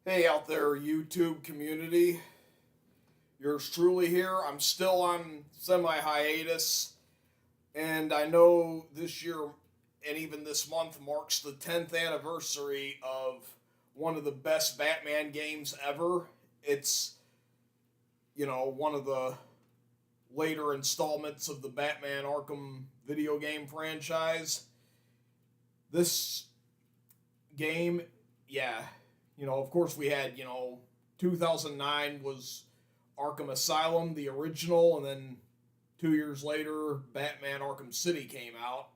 Hey out there, YouTube community. Yours truly here. I'm still on semi-hiatus, and I know this year and even this month marks the 10th anniversary of one of the best Batman games ever. It's, one of the later installments of the Batman Arkham video game franchise. This game, yeah, of course we had, 2009 was Arkham Asylum, the original, and then 2 years later, Batman Arkham City came out.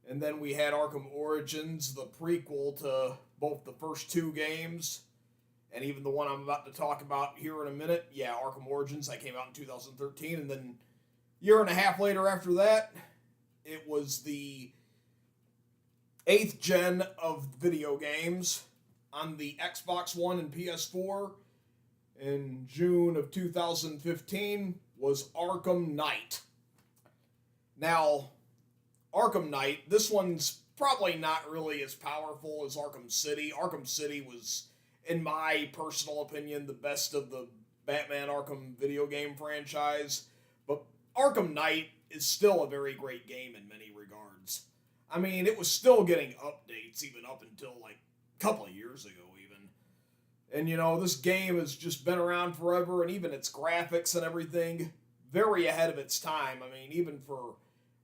And then we had Arkham Origins, the prequel to both the first two games, and even the one I'm about to talk about here in a minute. Yeah, Arkham Origins, that came out in 2013. And then a year and a half later after that, it was the 8th gen of video games on the Xbox One and PS4 in June of 2015 was Arkham Knight. Now, Arkham Knight, this one's probably not really as powerful as Arkham City. Arkham City was, in my personal opinion, the best of the Batman Arkham video game franchise. But Arkham Knight is still a very great game in many regards. I mean, it was still getting updates even up until like a couple of years ago even. And this game has just been around forever, and even its graphics and everything, very ahead of its time. I mean, even for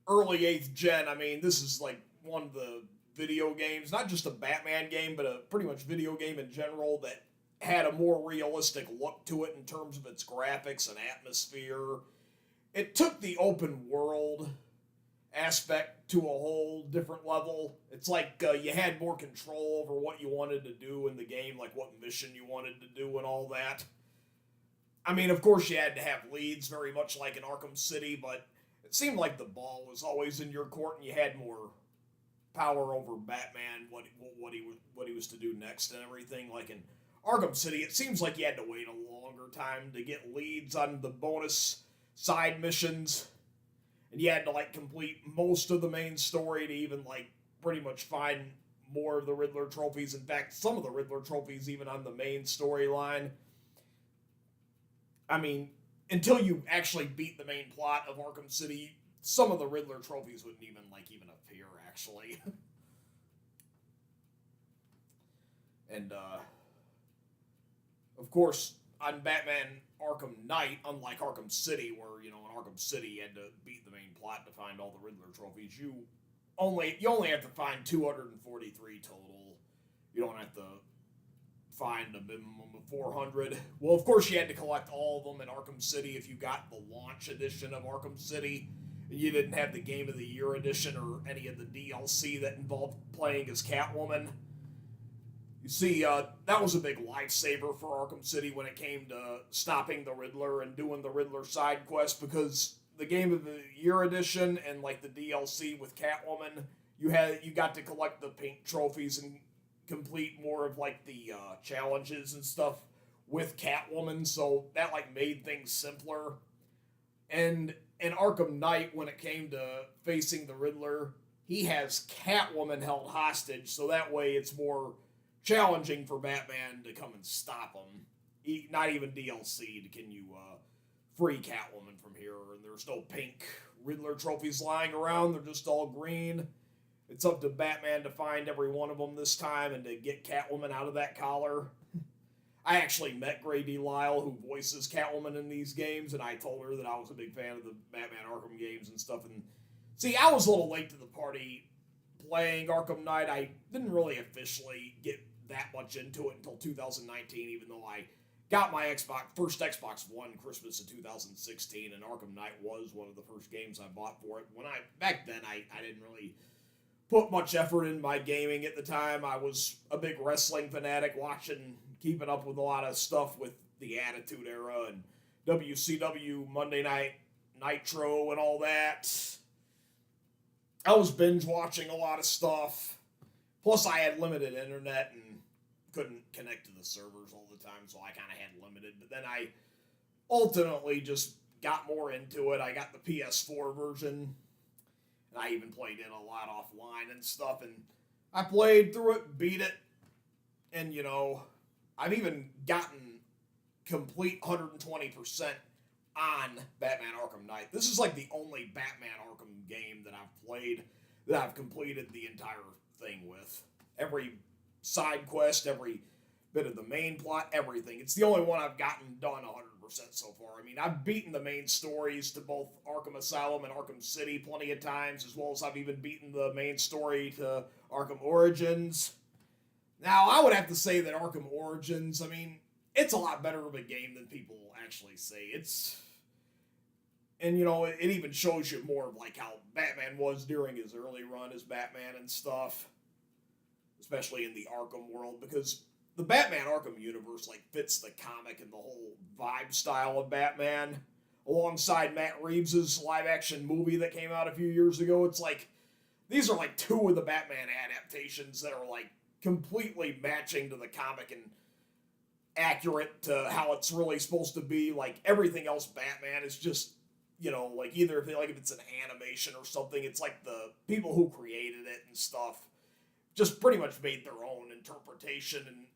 early 8th gen, I mean, this is like one of the video games, not just a Batman game, but a pretty much video game in general that had a more realistic look to it in terms of its graphics and atmosphere. It took the open world aspect to a whole different level. It's like you had more control over what you wanted to do in the game, like what mission you wanted to do and all that. I mean, of course you had to have leads, very much like in Arkham City, but it seemed like the ball was always in your court and you had more power over Batman, what he was to do next and everything. Like in Arkham City, it seems like you had to wait a longer time to get leads on the bonus side missions. And you had to complete most of the main story to even pretty much find more of the Riddler trophies. In fact, some of the Riddler trophies even on the main storyline. I mean, until you actually beat the main plot of Arkham City, some of the Riddler trophies wouldn't even appear actually. And of course, on Batman Arkham Knight, unlike Arkham City, where in Arkham City you had to beat the main plot to find all the Riddler trophies, you only have to find 243 total. You don't have to find a minimum of 400. Well, of course you had to collect all of them in Arkham City if you got the launch edition of Arkham City. You didn't have the Game of the Year edition or any of the DLC that involved playing as Catwoman. You see, that was a big lifesaver for Arkham City when it came to stopping the Riddler and doing the Riddler side quest, because the Game of the Year edition and the DLC with Catwoman, you got to collect the pink trophies and complete more of the challenges and stuff with Catwoman, so that made things simpler. And in Arkham Knight, when it came to facing the Riddler, he has Catwoman held hostage, so that way it's more challenging for Batman to come and stop him. Not even DLC can you free Catwoman from here, and there's no pink Riddler trophies lying around, they're just all green. It's up to Batman to find every one of them this time and to get Catwoman out of that collar. I actually met Grady Lyle, who voices Catwoman in these games, and I told her that I was a big fan of the Batman Arkham games and stuff. And see, I was a little late to the party playing Arkham Knight. I didn't really officially get that much into it until 2019, even though I got my first Xbox One Christmas of 2016, and Arkham Knight was one of the first games I bought for it. Back then, I didn't really put much effort in my gaming at the time. I was a big wrestling fanatic, keeping up with a lot of stuff with the Attitude Era and WCW Monday Night Nitro and all that. I was binge watching a lot of stuff. Plus, I had limited internet and couldn't connect to the servers all the time, so I kind of had limited. But then I ultimately just got more into it. I got the PS4 version, and I even played it a lot offline and stuff, and I played through it, beat it, and I've even gotten complete 120% on Batman Arkham Knight. This is like the only Batman Arkham game that I've played that I've completed the entire thing with. Every side quest, every bit of the main plot, everything. It's the only one I've gotten done 100% so far. I mean, I've beaten the main stories to both Arkham Asylum and Arkham City plenty of times, as well as I've even beaten the main story to Arkham Origins. Now, I would have to say that Arkham Origins, I mean, it's a lot better of a game than people actually say. And it even shows you more of like how Batman was during his early run as Batman and stuff, especially in the Arkham world, because the Batman Arkham universe like fits the comic and the whole vibe style of Batman, alongside Matt Reeves' live-action movie that came out a few years ago. It's like, these are like two of the Batman adaptations that are like completely matching to the comic and accurate to how it's really supposed to be. Like, everything else Batman is just, like either if it's an animation or something, it's like the people who created it and stuff just pretty much made their own interpretation and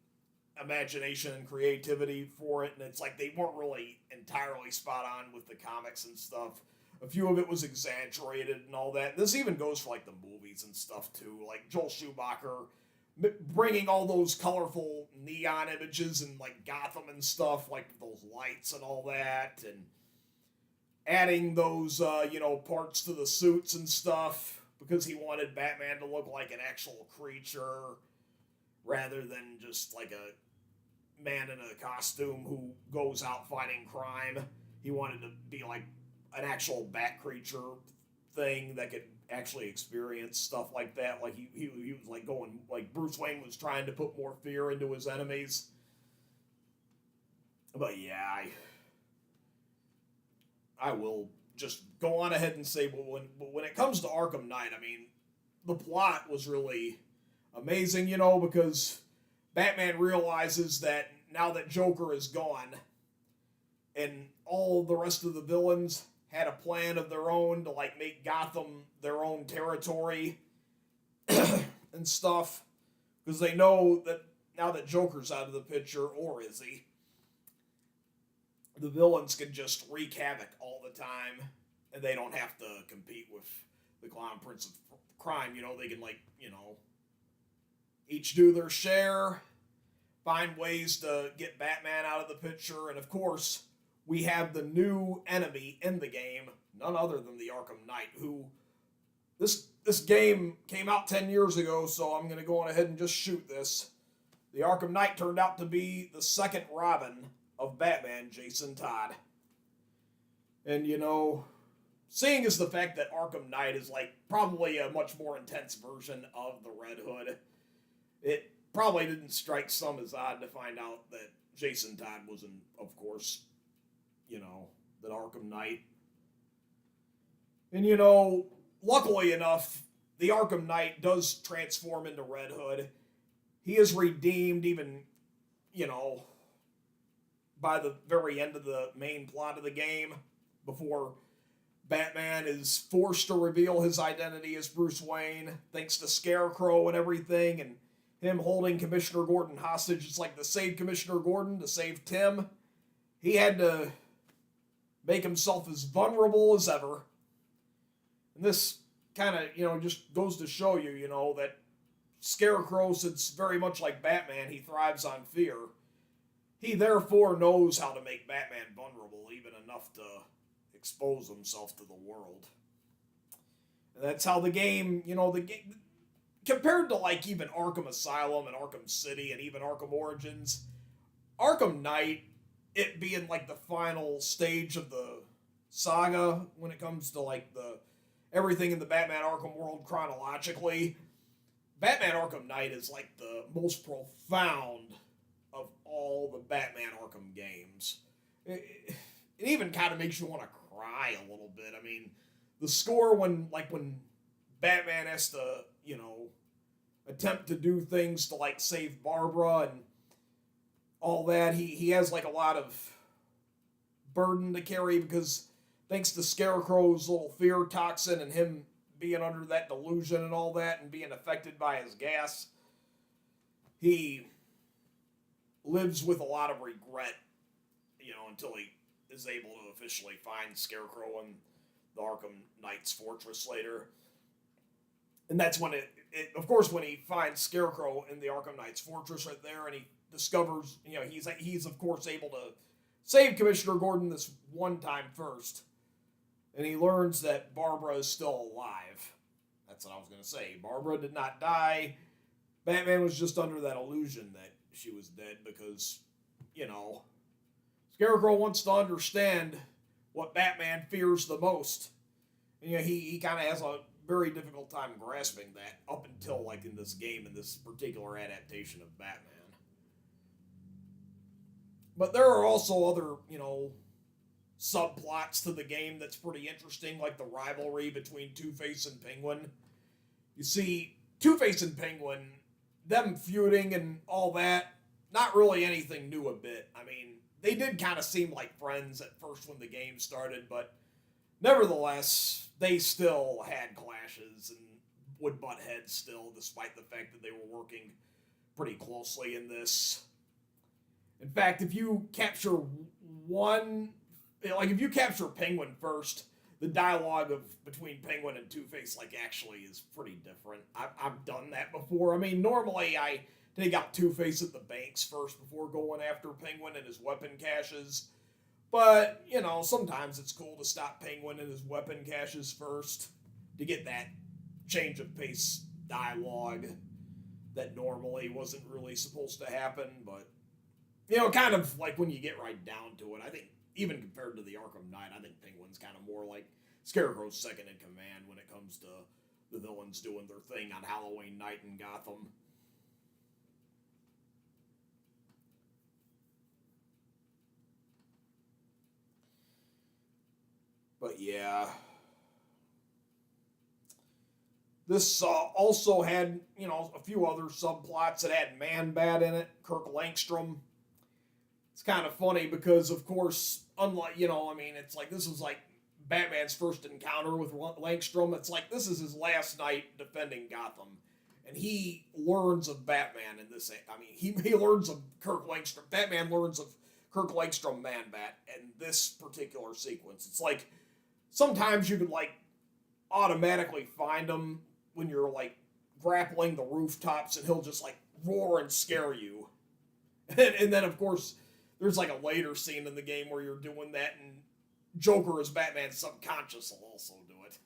imagination and creativity for it, and it's like they weren't really entirely spot on with the comics and stuff. A few of it was exaggerated and all that. This even goes for like the movies and stuff too, like Joel Schumacher bringing all those colorful neon images and like Gotham and stuff, like those lights and all that, and adding those parts to the suits and stuff because he wanted Batman to look like an actual creature rather than just like a man in a costume who goes out fighting crime. He wanted to be like an actual bat creature thing that could actually experience stuff like that. Like he was like going, like Bruce Wayne was trying to put more fear into his enemies. But yeah, I will just go on ahead and say, when it comes to Arkham Knight, I mean, the plot was really amazing, because Batman realizes that now that Joker is gone, and all the rest of the villains had a plan of their own to like make Gotham their own territory and stuff, because they know that now that Joker's out of the picture, or is he, the villains can just wreak havoc all the time, and they don't have to compete with the Clown Prince of Crime. They can each do their share, find ways to get Batman out of the picture, and of course, we have the new enemy in the game, none other than the Arkham Knight, who this game came out 10 years ago, so I'm going to go on ahead and just shoot this. The Arkham Knight turned out to be the second Robin of Batman, Jason Todd. And, seeing as the fact that Arkham Knight is like probably a much more intense version of the Red Hood, it probably didn't strike some as odd to find out that Jason Todd was in, of course, the Arkham Knight. And, luckily enough, the Arkham Knight does transform into Red Hood. He is redeemed even, by the very end of the main plot of the game, before Batman is forced to reveal his identity as Bruce Wayne, thanks to Scarecrow and everything, and him holding Commissioner Gordon hostage. It's like to save Commissioner Gordon, to save Tim, he had to make himself as vulnerable as ever. And this kind of, just goes to show you, that Scarecrow, since very much like Batman, he thrives on fear. He therefore knows how to make Batman vulnerable, even enough to expose himself to the world. And that's how the game, compared to like even Arkham Asylum and Arkham City and even Arkham Origins, Arkham Knight, it being like the final stage of the saga when it comes to like everything in the Batman Arkham world chronologically, Batman Arkham Knight is like the most profound of all the Batman Arkham games. It even kind of makes you want to cry a little bit. I mean, the score when Batman has to, attempt to do things to like save Barbara and all that, he has like a lot of burden to carry because thanks to Scarecrow's little fear toxin and him being under that delusion and all that and being affected by his gas, he lives with a lot of regret, until he is able to officially find Scarecrow in the Arkham Knight's fortress later. And that's when of course, when he finds Scarecrow in the Arkham Knight's fortress right there, and he discovers, he's of course able to save Commissioner Gordon this one time first, and he learns that Barbara is still alive. That's what I was going to say. Barbara did not die. Batman was just under that illusion that she was dead because, Scarecrow wants to understand what Batman fears the most. And, he kind of has a very difficult time grasping that up until, like, in this game, in this particular adaptation of Batman. But there are also other, subplots to the game that's pretty interesting, like the rivalry between Two-Face and Penguin. You see, Two-Face and Penguin, them feuding and all that, not really anything new a bit. I mean, they did kind of seem like friends at first when the game started, but nevertheless, they still had clashes and would butt heads still, despite the fact that they were working pretty closely in this. In fact, if you capture if you capture Penguin first, the dialogue between Penguin and Two-Face, actually is pretty different. I've done that before. I mean, normally I take out Two-Face at the banks first before going after Penguin and his weapon caches. But, sometimes it's cool to stop Penguin and his weapon caches first to get that change of pace dialogue that normally wasn't really supposed to happen. But, kind of like when you get right down to it, I think even compared to the Arkham Knight, I think Penguin's kind of more like Scarecrow's second in command when it comes to the villains doing their thing on Halloween night in Gotham. But yeah, this also had, a few other subplots. It had Man-Bat in it, Kirk Langstrom. It's kind of funny because, of course, unlike, it's like this was like Batman's first encounter with Langstrom. It's like this is his last night defending Gotham. And he learns of Batman in this. I mean, he learns of Kirk Langstrom. Batman learns of Kirk Langstrom Man-Bat in this particular sequence. It's like sometimes you could, automatically find him when you're, grappling the rooftops and he'll just, roar and scare you. And then, of course, there's, a later scene in the game where you're doing that and Joker as Batman's subconscious will also do it.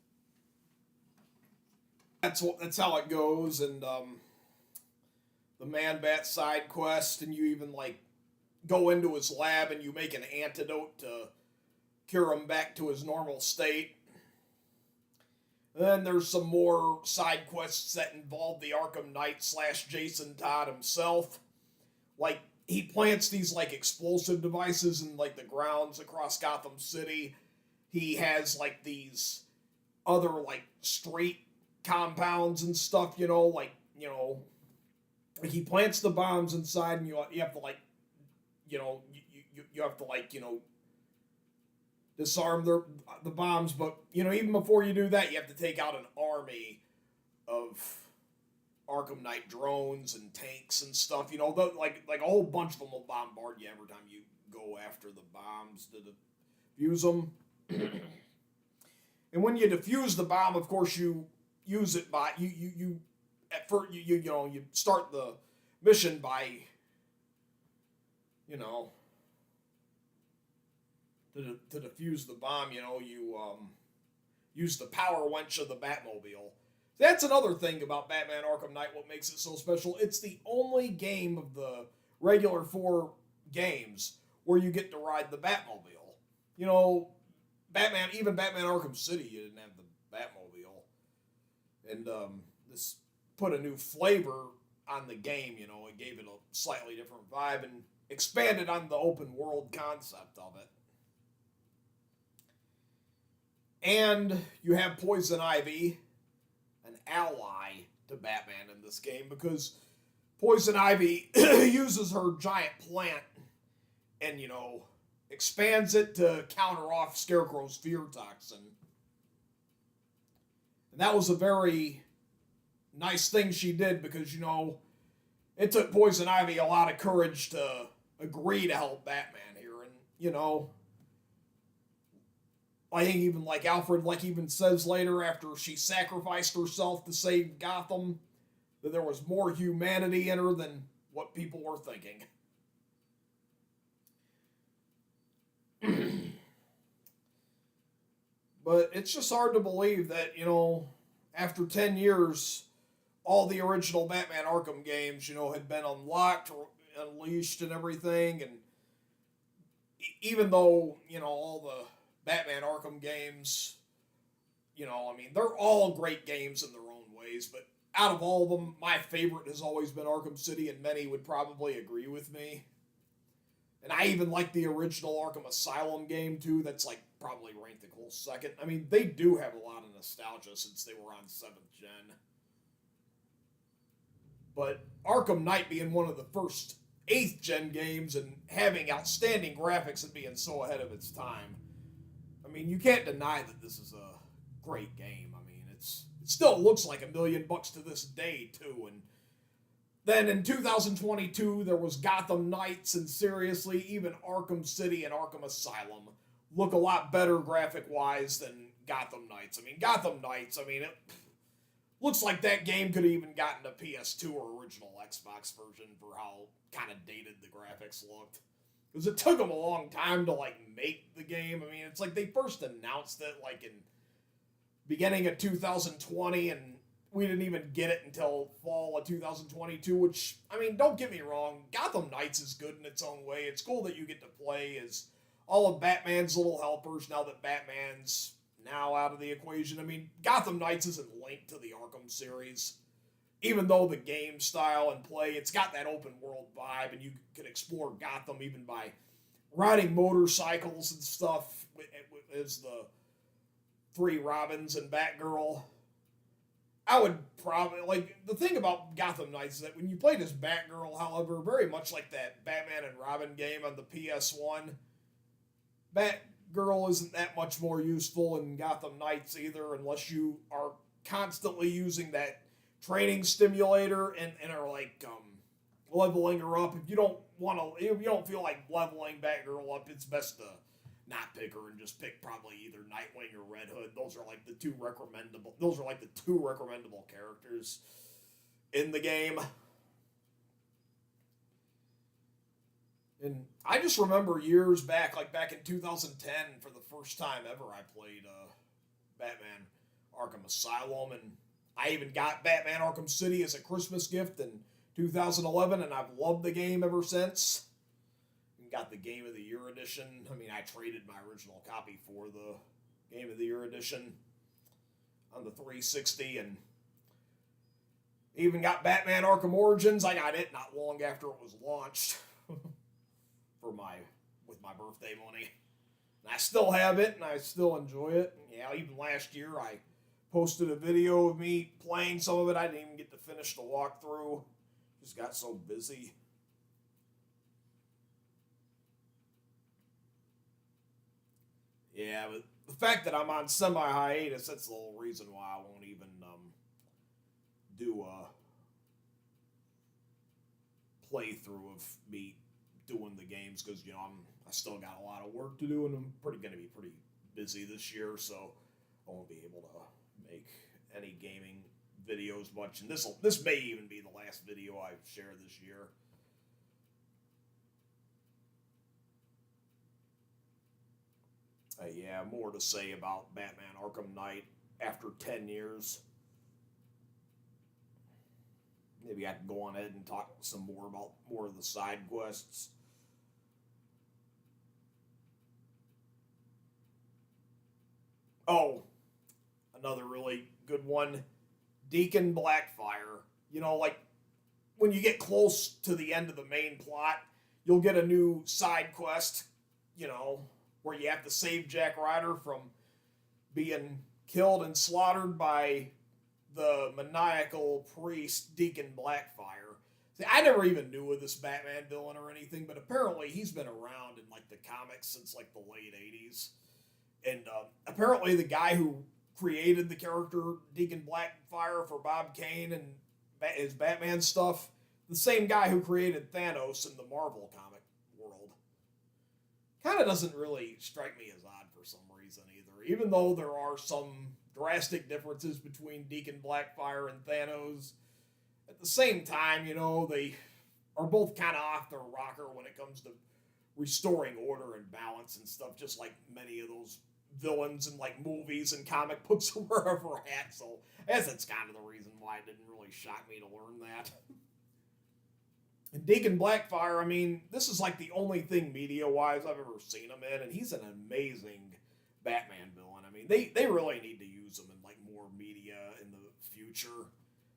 That's how it goes, and, the Man-Bat side quest, and you even, go into his lab and you make an antidote to cure him back to his normal state. And then there's some more side quests that involve the Arkham Knight / Jason Todd himself. He plants these, explosive devices in, the grounds across Gotham City. He has, these other, street compounds and stuff, he plants the bombs inside and you have to, you have to, disarm the bombs, but, even before you do that, you have to take out an army of Arkham Knight drones and tanks and stuff, a whole bunch of them will bombard you every time you go after the bombs to defuse them. And when you defuse the bomb, of course, you use it by, you start the mission by, to defuse the bomb, you use the power winch of the Batmobile. That's another thing about Batman Arkham Knight, what makes it so special. It's the only game of the regular 4 games where you get to ride the Batmobile. Even Batman Arkham City, you didn't have the Batmobile. And this put a new flavor on the game, it gave it a slightly different vibe and expanded on the open world concept of it. And you have Poison Ivy, an ally to Batman in this game, because Poison Ivy uses her giant plant and, expands it to counter off Scarecrow's fear toxin. And that was a very nice thing she did because, it took Poison Ivy a lot of courage to agree to help Batman here. And, you know, I think even like Alfred even says later after she sacrificed herself to save Gotham, that there was more humanity in her than what people were thinking. But it's just hard to believe that, you know, after 10 years, all the original Batman Arkham games, you know, had been unlocked or unleashed and everything. And even though, you know, all the Batman Arkham games, you know, I mean, they're all great games in their own ways, but out of all of them, my favorite has always been Arkham City, and many would probably agree with me. And I even like the original Arkham Asylum game, too. That's, like, probably ranked a close second. I mean, they do have a lot of nostalgia since they were on 7th gen. But Arkham Knight being one of the first 8th gen games and having outstanding graphics and being so ahead of its time, I mean, you can't deny that this is a great game. I mean, it still looks like $1 million to this day, too. And then in 2022, there was Gotham Knights, and seriously, even Arkham City and Arkham Asylum look a lot better graphic-wise than Gotham Knights. I mean, Gotham Knights, I mean, it looks like that game could have even gotten a PS2 or original Xbox version for how kind of dated the graphics looked. Because it took them a long time to, like, make the game. I mean, it's like they first announced it, like, in beginning of 2020, and we didn't even get it until fall of 2022, which, I mean, don't get me wrong, Gotham Knights is good in its own way. It's cool that you get to play as all of Batman's little helpers now that Batman's now out of the equation. I mean, Gotham Knights isn't linked to the Arkham series. Even though the game style and play, it's got that open world vibe, and you can explore Gotham even by riding motorcycles and stuff as the 3 Robins and Batgirl. I would probably, like, the thing about Gotham Knights is that when you played as Batgirl, however, very much like that Batman and Robin game on the PS1, Batgirl isn't that much more useful in Gotham Knights either, unless you are constantly using that training stimulator and are like leveling her up. If you don't feel like leveling Batgirl up, it's best to not pick her and just pick probably either Nightwing or Red Hood. Those are like the two recommendable characters in the game. And I just remember years back, like back in 2010, for the first time ever, I played Batman Arkham Asylum, and I even got Batman Arkham City as a Christmas gift in 2011, and I've loved the game ever since. And got the Game of the Year edition. I mean, I traded my original copy for the Game of the Year edition on the 360, and even got Batman Arkham Origins. I got it not long after it was launched with my birthday money. And I still have it, and I still enjoy it. Yeah, even last year I posted a video of me playing some of it. I didn't even get to finish the walkthrough. Just got so busy. Yeah, but the fact that I'm on semi-hiatus, that's the whole reason why I won't even do a playthrough of me doing the games, because, you know, I still got a lot of work to do, and I'm going to be pretty busy this year, so I won't be able to make any gaming videos much. And this may even be the last video I share this year. Yeah, more to say about Batman Arkham Knight after 10 years. Maybe I can go on ahead and talk some more about more of the side quests. Oh, another really good one, Deacon Blackfire. You know, like, when you get close to the end of the main plot, you'll get a new side quest, you know, where you have to save Jack Ryder from being killed and slaughtered by the maniacal priest, Deacon Blackfire. See, I never even knew of this Batman villain or anything, but apparently he's been around in, like, the comics since, like, the late 80s. And apparently the guy who created the character Deacon Blackfire for Bob Kane and his Batman stuff, the same guy who created Thanos in the Marvel comic world. Kind of doesn't really strike me as odd for some reason either, even though there are some drastic differences between Deacon Blackfire and Thanos. At the same time, they are both kind of off their rocker when it comes to restoring order and balance and stuff, just like many of those villains in like movies and comic books or wherever at. So I guess that's kind of the reason why it didn't really shock me to learn that. And Deacon Blackfire, I mean, this is like the only thing media-wise I've ever seen him in, and he's an amazing Batman villain. I mean, they really need to use him in like more media in the future.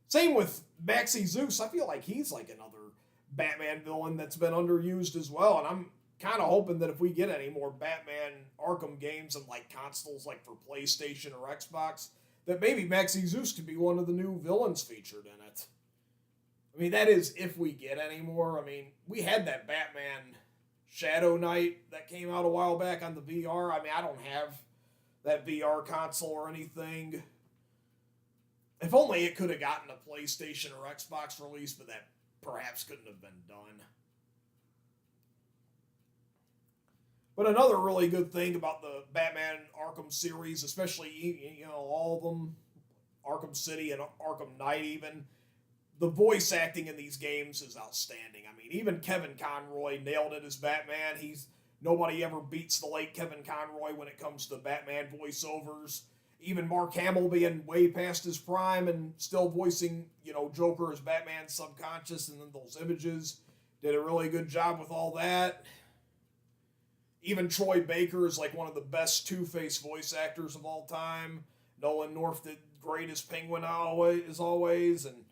Same with Maxie Zeus. I feel like he's like another Batman villain that's been underused as well, and I'm kind of hoping that if we get any more Batman Arkham games and like consoles like for PlayStation or Xbox, that maybe Maxie Zeus could be one of the new villains featured in it. I mean, that is if we get any more. I mean, we had that Batman Shadow Knight that came out a while back on the VR. I mean, I don't have that VR console or anything. If only it could have gotten a PlayStation or Xbox release, but that perhaps couldn't have been done. But another really good thing about the Batman Arkham series, especially, all of them, Arkham City and Arkham Knight even, the voice acting in these games is outstanding. I mean, even Kevin Conroy nailed it as Batman. Nobody ever beats the late Kevin Conroy when it comes to Batman voiceovers. Even Mark Hamill being way past his prime and still voicing, Joker as Batman's subconscious and then those images. Did a really good job with all that. Even Troy Baker is like one of the best Two-Face voice actors of all time. Nolan North did great as Penguin as always. And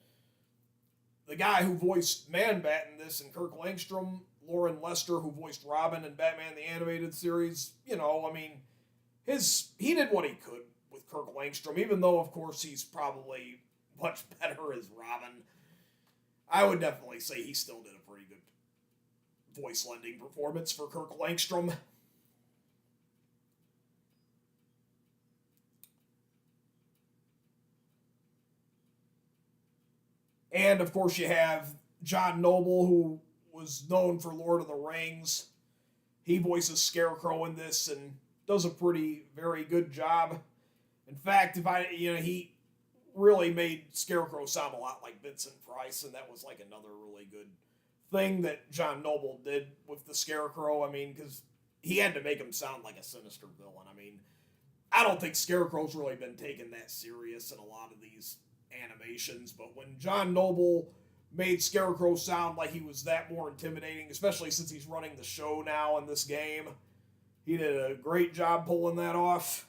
the guy who voiced Man-Bat in this, and Kirk Langstrom, Lauren Lester, who voiced Robin in Batman the Animated Series, he did what he could with Kirk Langstrom, even though, of course, he's probably much better as Robin. I would definitely say he still did a pretty good voice lending performance for Kirk Langstrom. And, of course, you have John Noble, who was known for Lord of the Rings. He voices Scarecrow in this and does a very good job. In fact, he really made Scarecrow sound a lot like Vincent Price, and that was like another really good thing that John Noble did with the Scarecrow. I mean, because he had to make him sound like a sinister villain. I mean, I don't think Scarecrow's really been taken that serious in a lot of these animations, but when John Noble made Scarecrow sound like he was that more intimidating, especially since he's running the show now in this game, he did a great job pulling that off.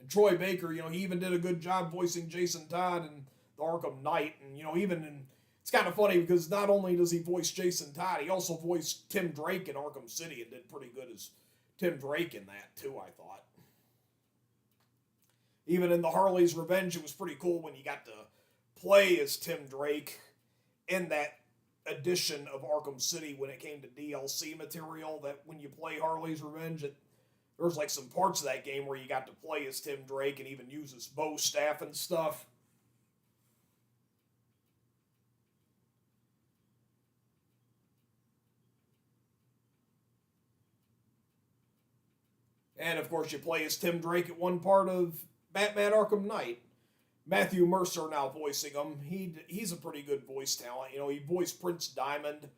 And Troy Baker, he even did a good job voicing Jason Todd in the Arkham Knight, and it's kind of funny because not only does he voice Jason Todd, he also voiced Tim Drake in Arkham City and did pretty good as Tim Drake in that too, I thought. Even in the Harley's Revenge, it was pretty cool when you got to play as Tim Drake in that edition of Arkham City when it came to DLC material, that when you play Harley's Revenge, there was like some parts of that game where you got to play as Tim Drake and even use his bow staff and stuff. And of course you play as Tim Drake at one part of Batman Arkham Knight. Matthew Mercer now voicing him. He's a pretty good voice talent. He voiced Prince Diamond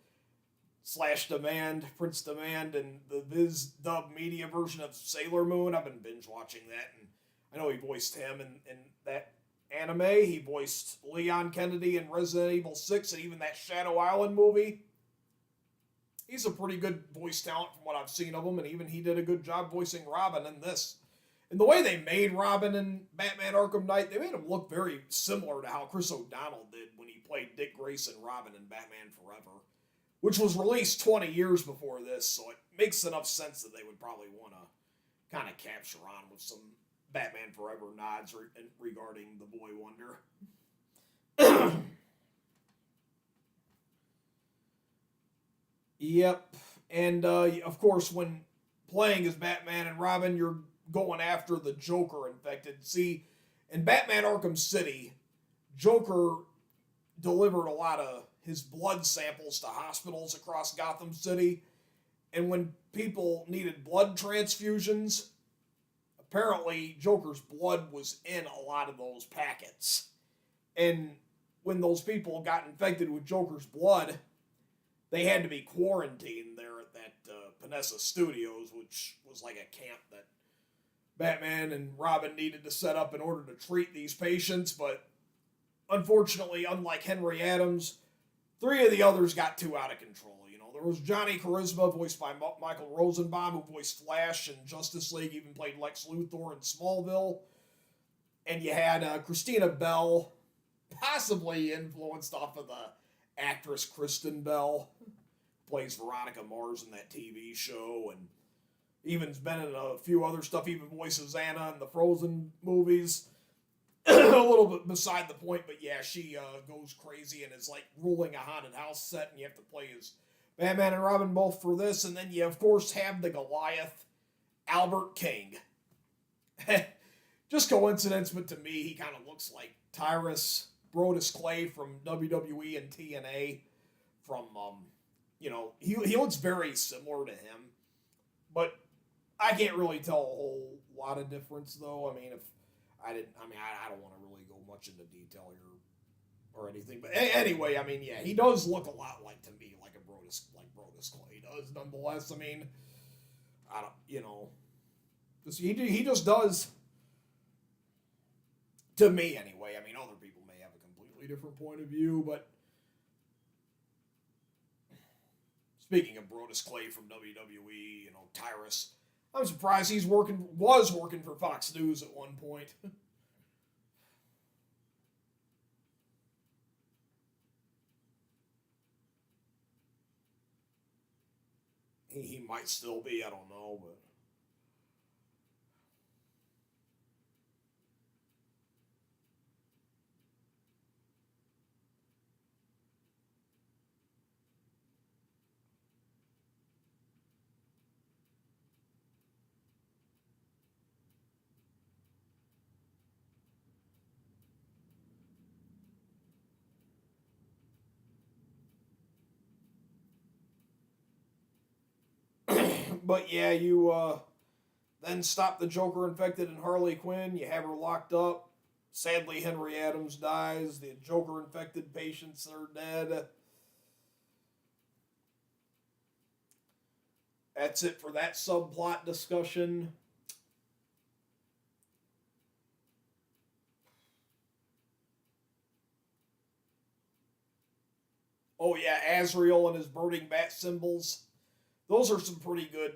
/ Demand, Prince Demand, in the Viz dub media version of Sailor Moon. I've been binge watching that, and I know he voiced him in that anime. He voiced Leon Kennedy in Resident Evil 6 and even that Shadow Island movie. He's a pretty good voice talent from what I've seen of him, and even he did a good job voicing Robin in this. And the way they made Robin in Batman Arkham Knight, they made him look very similar to how Chris O'Donnell did when he played Dick Grayson Robin in Batman Forever, which was released 20 years before this, so it makes enough sense that they would probably want to kind of capture on with some Batman Forever nods regarding the Boy Wonder. Yep, and of course when playing as Batman and Robin, you're going after the Joker infected. See, in Batman Arkham City, Joker delivered a lot of his blood samples to hospitals across Gotham City. And when people needed blood transfusions, apparently Joker's blood was in a lot of those packets. And when those people got infected with Joker's blood, they had to be quarantined there at that Panessa Studios, which was like a camp that Batman and Robin needed to set up in order to treat these patients. But unfortunately, unlike Henry Adams, 3 of the others got too out of control. You know, there was Johnny Charisma, voiced by Michael Rosenbaum, who voiced Flash in Justice League, even played Lex Luthor in Smallville. And you had Christina Bell, possibly influenced off of the actress Kristen Bell, plays Veronica Mars in that TV show, and even's been in a few other stuff, even voices Anna in the Frozen movies. A little bit beside the point, but yeah, she goes crazy and is like ruling a haunted house set, and you have to play as Batman and Robin both for this. And then you, of course, have the Goliath, Albert King. Just coincidence, but to me, he kind of looks like Tyrus Brodus Clay from WWE and TNA. From, he looks very similar to him, but I can't really tell a whole lot of difference, though. I mean, I don't want to really go much into detail here or anything. But anyway, I mean, yeah, he does look a lot like, to me, like Brodus Clay does, nonetheless. I mean, he just does, to me anyway. I mean, other people may have a completely different point of view, but speaking of Brodus Clay from WWE, Tyrus, I'm surprised he was working for Fox News at one point. He might still be, I don't know, but but yeah, you then stop the Joker infected in Harley Quinn. You have her locked up. Sadly, Henry Adams dies. The Joker infected patients are dead. That's it for that subplot discussion. Oh yeah, Azrael and his burning bat symbols. Those are some pretty good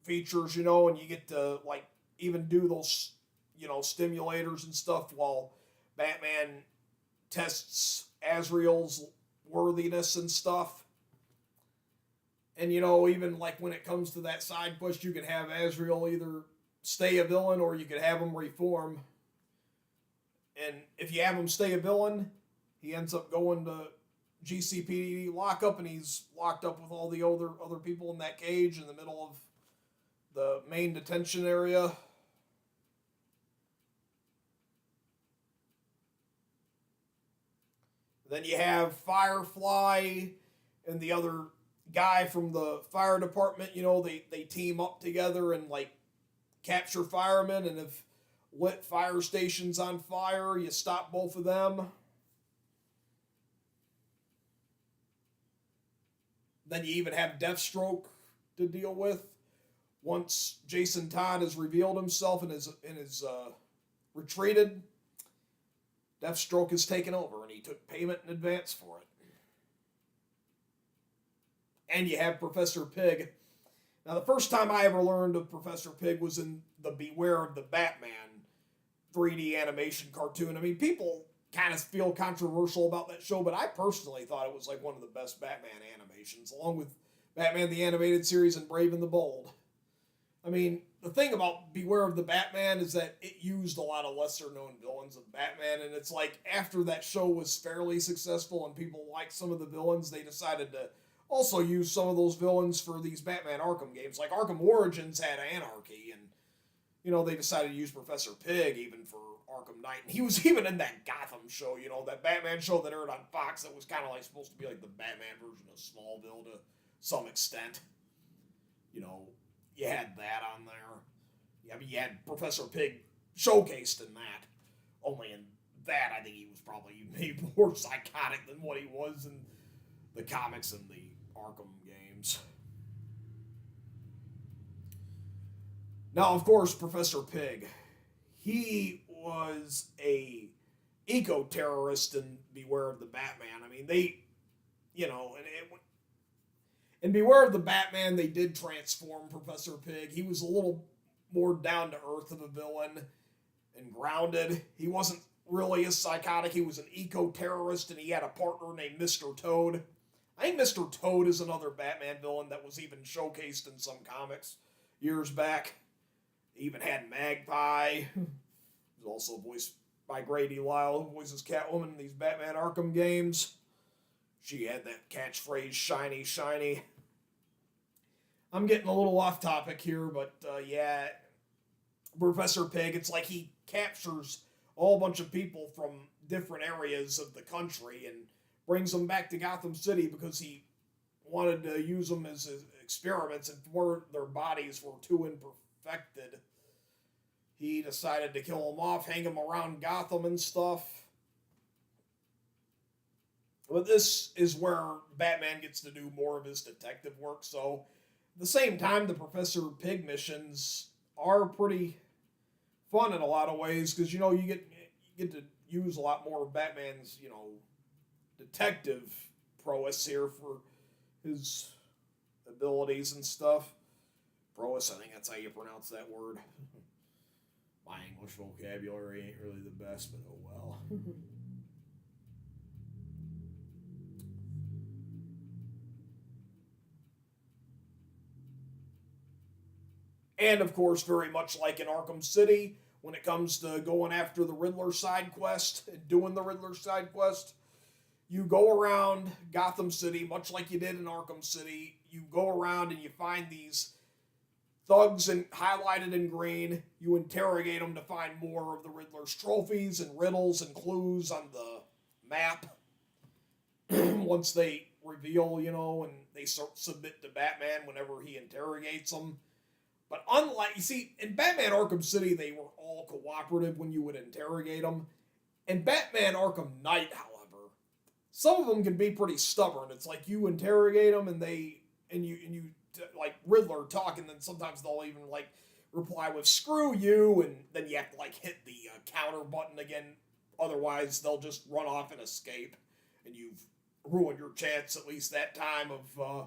features, and you get to like even do those, stimulators and stuff while Batman tests Azrael's worthiness and stuff. And even like when it comes to that side quest, you can have Azrael either stay a villain or you could have him reform. And if you have him stay a villain, he ends up going to GCPD lockup, and he's locked up with all the other people in that cage in the middle of the main detention area. Then you have Firefly and the other guy from the fire department. They team up together and like capture firemen, and if lit fire stations on fire, you stop both of them. Then you even have Deathstroke to deal with. Once Jason Todd has revealed himself and is retreated, Deathstroke has taken over, and he took payment in advance for it. And you have Professor Pig. Now, the first time I ever learned of Professor Pig was in the Beware of the Batman 3D animation cartoon. I mean, people kind of feel controversial about that show, but I personally thought it was like one of the best Batman animations, along with Batman the Animated Series and Brave and the Bold. I mean, the thing about Beware of the Batman is that it used a lot of lesser-known villains of Batman, and it's like after that show was fairly successful and people liked some of the villains, they decided to also use some of those villains for these Batman Arkham games. Like Arkham Origins had Anarchy, and they decided to use Professor Pig even for Arkham Knight. And he was even in that Gotham show, you know, that Batman show that aired on Fox that was kind of like supposed to be like the Batman version of Smallville to some extent. You know, you had that on there. Yeah, I mean, you had Professor Pig showcased in that. Only in that, I think he was probably made more psychotic than what he was in the comics and the Arkham games. Now, of course, Professor Pig, he was a eco-terrorist in Beware of the Batman. I mean, they, you know, in Beware of the Batman, they did transform Professor Pig. He was a little more down-to-earth of a villain and grounded. He wasn't really as psychotic. He was an eco-terrorist, and he had a partner named Mr. Toad. I think Mr. Toad is another Batman villain that was even showcased in some comics years back. He even had Magpie. He was also voiced by Grady Lyle, who voices Catwoman in these Batman Arkham games. She had that catchphrase, shiny, shiny. I'm getting a little off topic here, but yeah, Professor Pig, it's like he captures a whole bunch of people from different areas of the country and brings them back to Gotham City because he wanted to use them as experiments, and where their bodies were too imperfected, he decided to kill them off, hang them around Gotham and stuff. But this is where Batman gets to do more of his detective work, so at the same time, the Professor Pig missions are pretty fun in a lot of ways, because, you know, you get to use a lot more of Batman's, you know, detective prowess here for his abilities and stuff. Prowess, I think that's how you pronounce that word. My English vocabulary ain't really the best, but oh well. And, of course, very much like in Arkham City, when it comes to going after the Riddler side quest and doing the Riddler side quest, you go around Gotham City, much like you did in Arkham City. You go around and you find these thugs highlighted in green. You interrogate them to find more of the Riddler's trophies and riddles and clues on the map. Once they reveal, you know, and they submit to Batman whenever he interrogates them. But unlike, you see, in Batman Arkham City, they were all cooperative when you would interrogate them. In Batman Arkham Knight, however, some of them can be pretty stubborn. It's like you interrogate them and you like Riddler talk, and then sometimes they'll even like reply with "screw you," and then you have to like hit the counter button again. Otherwise, they'll just run off and escape, and you've ruined your chance at least that time of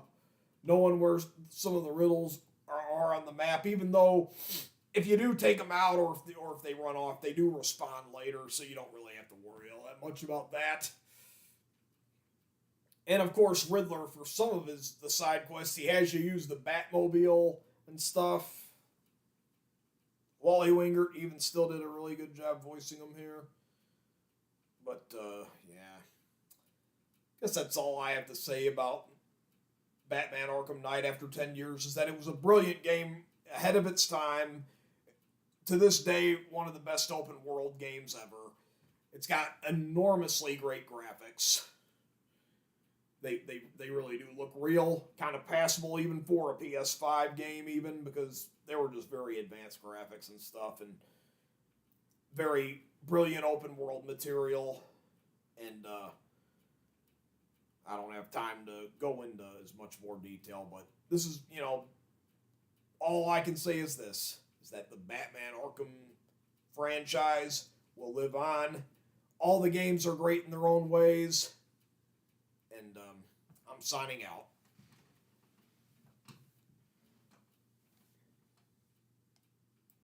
knowing where some of the riddles are on the map, even though if you do take them out or if they run off, they do respond later, so you don't really have to worry all that much about that. And of course, Riddler, for some of the side quests, he has you use the Batmobile and stuff. Wally Wingert even still did a really good job voicing him here. But, yeah. I guess that's all I have to say about Batman Arkham Knight after 10 years, is that it was a brilliant game ahead of its time. To this day, one of the best open world games ever. It's got enormously great graphics. They really do look real, kind of passable even for a PS5 game even, because they were just very advanced graphics and stuff, and very brilliant open world material. And I don't have time to go into as much more detail, but this is, you know, all I can say is this, is that the Batman Arkham franchise will live on. All the games are great in their own ways, and I'm signing out.